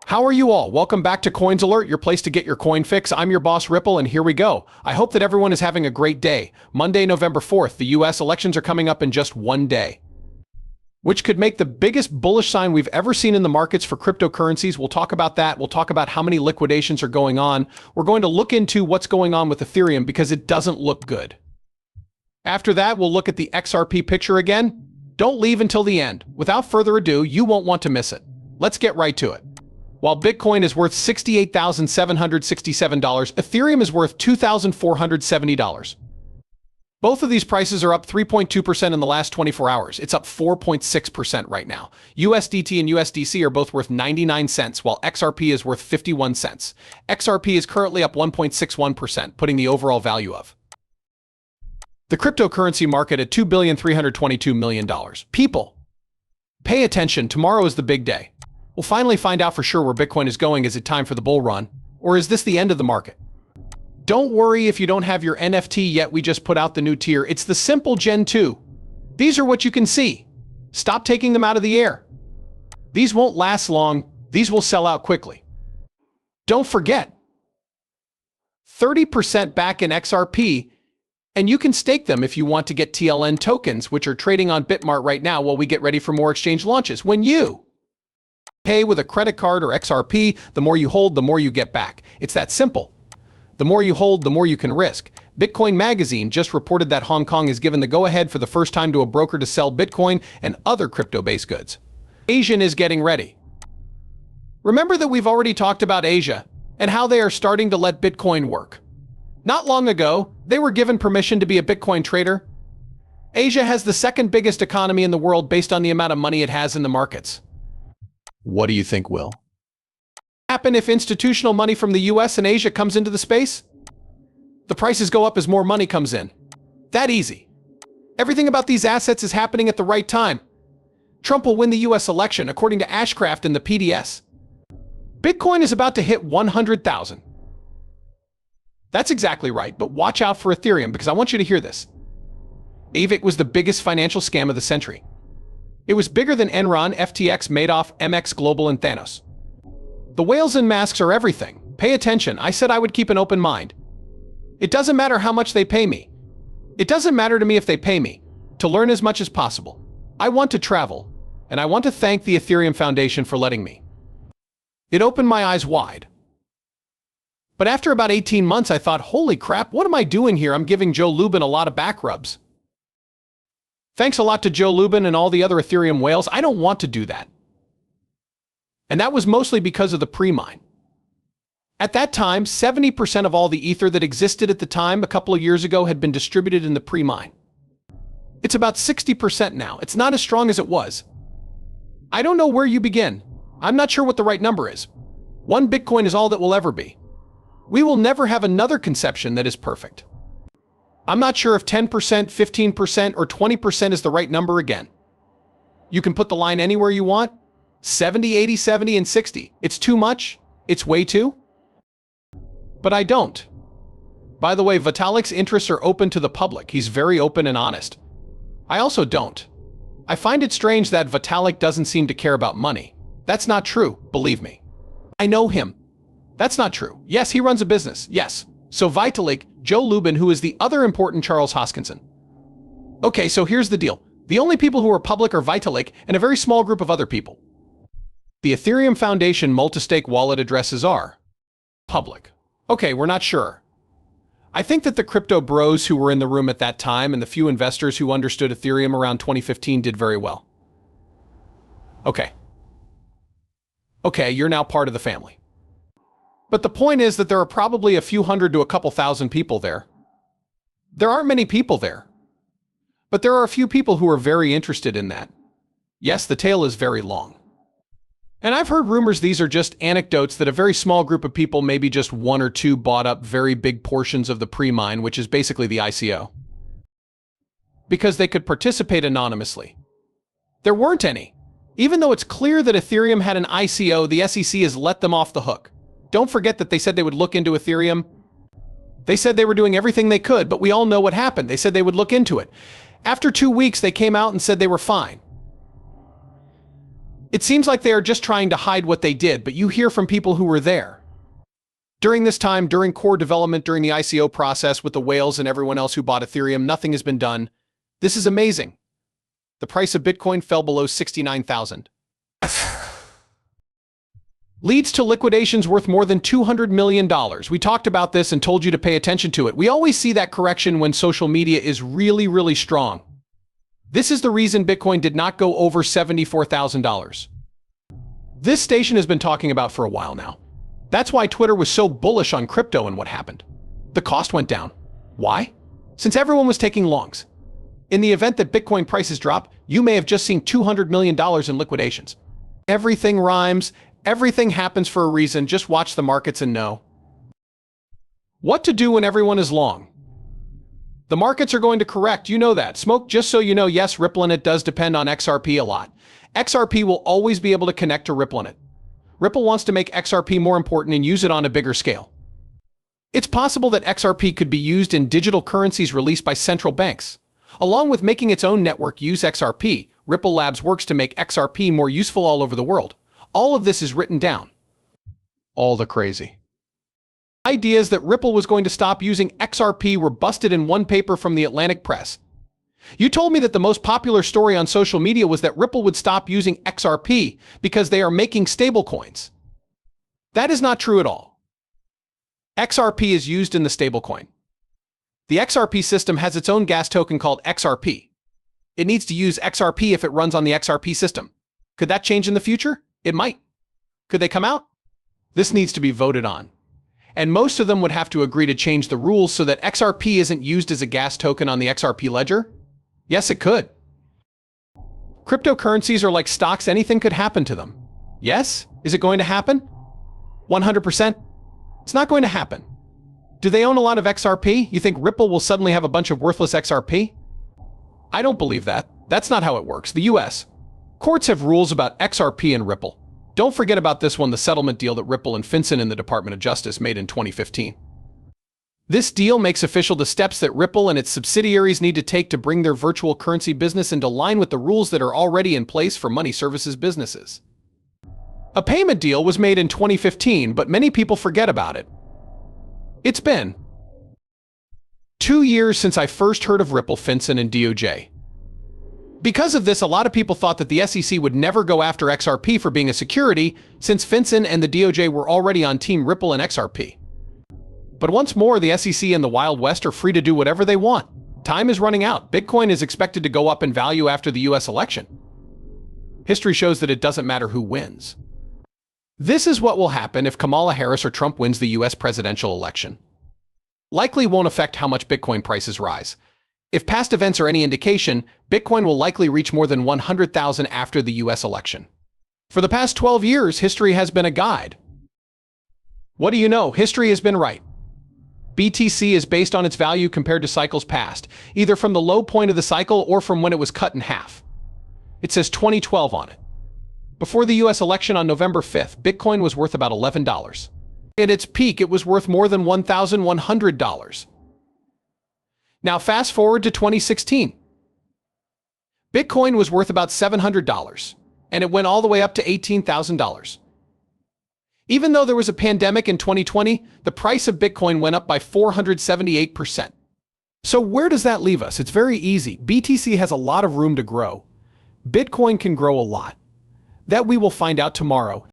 How are you all? Welcome back to Coins Alert, your place to get your coin fix. I'm your boss, Ripple, and here we go. I hope that everyone is having a great day. Monday, November 4th, the US elections are coming up in just one day, which could make the biggest bullish sign we've ever seen in the markets for cryptocurrencies. We'll talk about that. We'll talk about how many liquidations are going on. We're going to look into what's going on with Ethereum because it doesn't look good. After that, we'll look at the XRP picture again. Don't leave until the end. Without further ado, you won't want to miss it. Let's get right to it. While Bitcoin is worth $68,767, Ethereum is worth $2,470. Both of these prices are up 3.2% in the last 24 hours. It's up 4.6% right now. USDT and USDC are both worth 99 cents, while XRP is worth 51 cents. XRP is currently up 1.61%, putting the overall value of the cryptocurrency market at $2,322 million. People, pay attention. Tomorrow is the big day. We'll finally find out for sure where Bitcoin is going. Is it time for the bull run? Or is this the end of the market? Don't worry if you don't have your NFT yet. We just put out the new tier. It's the simple Gen 2. These are what you can see. Stop taking them out of the air. These won't last long. These will sell out quickly. Don't forget, 30% back in XRP, and you can stake them if you want to get TLN tokens, which are trading on Bitmart right now while we get ready for more exchange launches. When you pay with a credit card or XRP, the more you hold, the more you get back. It's that simple. The more you hold, the more you can risk. Bitcoin Magazine just reported that Hong Kong has given the go-ahead for the first time to a broker to sell Bitcoin and other crypto-based goods. Asian is getting ready. Remember that we've already talked about Asia and how they are starting to let Bitcoin work. Not long ago, they were given permission to be a Bitcoin trader. Asia has the second biggest economy in the world based on the amount of money it has in the markets. What do you think will happen if institutional money from the US and Asia comes into the space? The prices go up as more money comes in. That easy. Everything about these assets is happening at the right time. Trump will win the US election, according to Ashcraft and the PDS. Bitcoin is about to hit 100,000. That's exactly right, but watch out for Ethereum because I want you to hear this. AVIC was the biggest financial scam of the century. It was bigger than Enron, FTX, Madoff, MX Global, and Thanos. The whales and masks are everything. Pay attention. I said I would keep an open mind. It doesn't matter how much they pay me. It doesn't matter to me if they pay me. To learn as much as possible. I want to travel, and I want to thank the Ethereum Foundation for letting me. It opened my eyes wide. But after about 18 months, I thought, holy crap, what am I doing here? I'm giving Joe Lubin a lot of back rubs. Thanks a lot to Joe Lubin and all the other Ethereum whales. I don't want to do that. And that was mostly because of the pre-mine. At that time, 70% of all the ether that existed at the time a couple of years ago had been distributed in the pre-mine. It's about 60% now. It's not as strong as it was. I don't know where you begin. I'm not sure what the right number is. 1 Bitcoin is all that will ever be. We will never have another conception that is perfect. I'm not sure if 10%, 15%, or 20% is the right number again. You can put the line anywhere you want. 70, 80, 70, and 60. It's too much. It's way too. But I don't. By the way, Vitalik's interests are open to the public. He's very open and honest. I also don't. I find it strange that Vitalik doesn't seem to care about money. That's not true, believe me. I know him. That's not true. Yes, he runs a business. Yes. So Vitalik, Joe Lubin, who is the other important Charles Hoskinson. Okay, so here's the deal. The only people who are public are Vitalik and a very small group of other people. The Ethereum Foundation multi-stake wallet addresses are public. Okay, we're not sure. I think that the crypto bros who were in the room at that time and the few investors who understood Ethereum around 2015 did very well. Okay, you're now part of the family. But the point is that there are probably a few hundred to a couple thousand people there. There aren't many people there. But there are a few people who are very interested in that. Yes, the tail is very long. And I've heard rumors these are just anecdotes that a very small group of people, maybe just 1 or 2, bought up very big portions of the pre-mine, which is basically the ICO, because they could participate anonymously. There weren't any. Even though it's clear that Ethereum had an ICO, the SEC has let them off the hook. Don't forget that they said they would look into Ethereum. They said they were doing everything they could, but we all know what happened. They said they would look into it. After 2 weeks, they came out and said they were fine. It seems like they are just trying to hide what they did, but you hear from people who were there. During this time, during core development, during the ICO process with the whales and everyone else who bought Ethereum, nothing has been done. This is amazing. The price of Bitcoin fell below 69,000. Leads to liquidations worth more than $200 million. We talked about this and told you to pay attention to it. We always see that correction when social media is really, really strong. This is the reason Bitcoin did not go over $74,000. This station has been talking about for a while now. That's why Twitter was so bullish on crypto and what happened. The cost went down. Why? Since everyone was taking longs. In the event that Bitcoin prices drop, you may have just seen $200 million in liquidations. Everything rhymes. Everything happens for a reason. Just watch the markets and know. What to do when everyone is long? The markets are going to correct. You know that. Smoke, just so you know, yes, Ripple in it does depend on XRP a lot. XRP will always be able to connect to Ripple in it. Ripple wants to make XRP more important and use it on a bigger scale. It's possible that XRP could be used in digital currencies released by central banks. Along with making its own network use XRP, Ripple Labs works to make XRP more useful all over the world. All of this is written down. All the crazy ideas that Ripple was going to stop using XRP were busted in one paper from the Atlantic Press. You told me that the most popular story on social media was that Ripple would stop using XRP because they are making stablecoins. That is not true at all. XRP is used in the stablecoin. The XRP system has its own gas token called XRP. It needs to use XRP if it runs on the XRP system. Could that change in the future? It might. Could they come out? This needs to be voted on. And most of them would have to agree to change the rules so that XRP isn't used as a gas token on the XRP ledger? Yes, it could. Cryptocurrencies are like stocks. Anything could happen to them. Yes? Is it going to happen? 100%? It's not going to happen. Do they own a lot of XRP? You think Ripple will suddenly have a bunch of worthless XRP? I don't believe that. That's not how it works. The US courts have rules about XRP and Ripple. Don't forget about this one, the settlement deal that Ripple and FinCEN in the Department of Justice made in 2015. This deal makes official the steps that Ripple and its subsidiaries need to take to bring their virtual currency business into line with the rules that are already in place for money services businesses. A payment deal was made in 2015, but many people forget about it. It's been 2 years since I first heard of Ripple, FinCEN, and DOJ. Because of this, a lot of people thought that the SEC would never go after XRP for being a security, since FinCEN and the DOJ were already on Team Ripple and XRP. But once more, the SEC and the Wild West are free to do whatever they want. Time is running out. Bitcoin is expected to go up in value after the US election. History shows that it doesn't matter who wins. This is what will happen if Kamala Harris or Trump wins the US presidential election. Likely won't affect how much Bitcoin prices rise. If past events are any indication, Bitcoin will likely reach more than 100,000 after the US election. For the past 12 years, history has been a guide. What do you know? History has been right. BTC is based on its value compared to cycles past, either from the low point of the cycle or from when it was cut in half. It says 2012 on it. Before the US election on November 5th, Bitcoin was worth about $11. At its peak, it was worth more than $1,100. Now fast forward to 2016. Bitcoin was worth about $700, and it went all the way up to $18,000. Even though there was a pandemic in 2020, the price of Bitcoin went up by 478%. So where does that leave us? It's very easy. BTC has a lot of room to grow. Bitcoin can grow a lot. That we will find out tomorrow.